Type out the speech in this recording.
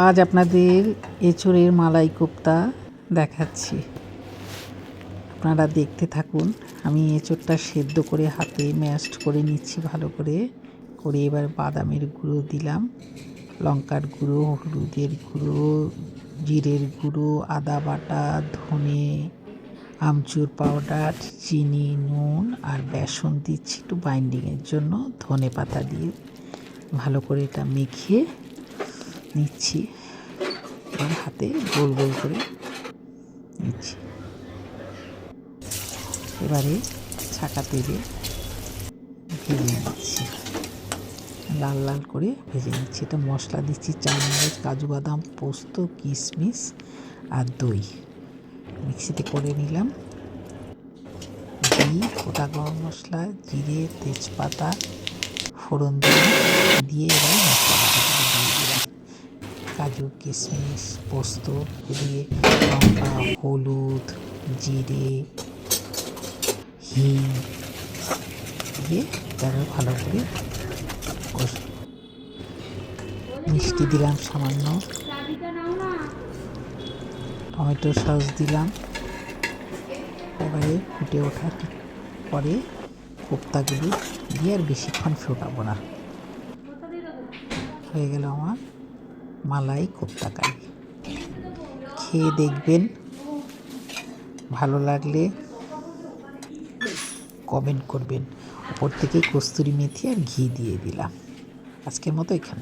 আজ আপনাদের এঁচোড়ের মালাই কোপ্তা দেখাচ্ছি। আপনারা দেখতে থাকুন। আমি এঁচোড়টা সেদ্ধ করে হাতে ম্যাশড করে নিচ্ছি ভালো করে এবার বাদামের গুঁড়ো দিলাম, লঙ্কার গুঁড়ো, হলুদের গুঁড়ো, জিরের গুঁড়ো, আদা বাটা, ধনে, আমচুর পাউডার, চিনি, নুন আর বেসন দিচ্ছি একটু বাইন্ডিংয়ের জন্য, ধনে পাতা দিয়ে ভালো করে এটা মেখে নিচ্ছি। এবার হাতে গোল গোল করে নিচ্ছি। এবারে ছাকা তেলে ভেজে নিচ্ছি, লাল লাল করে ভেজে নিচ্ছি। এটা মশলা দিচ্ছি চালমগজ, কাজু বাদাম, পোস্ত, কিশমিশ আর দই মিক্সিতে করে নিলাম। ঘি, গোটা গরম মশলা, জিরে, তেজপাতা ফোড়ন দিয়ে এবার মশলাটা দিয়ে দিলাম। কাজু, কিশমিশ, পোস্ত দিয়ে, লঙ্কা, হলুদ, জিরে, হিং দিয়ে তারা ভালো করে মিষ্টি দিলাম সামান্য, টমেটো সস দিলাম। এবারে ফুটে ওঠার পরে কোপ্তাগুলো দিয়ে আর বেশিক্ষণ ফোটাবো না। হয়ে গেল আমার মালাই কোপ্তা কারি। খেয়ে দেখবেন, ভালো লাগলে কমেন্ট করবেন। ওপর থেকে কস্তুরি মেথি আর ঘি দিয়ে দিলাম। আজকের মতো এখানে।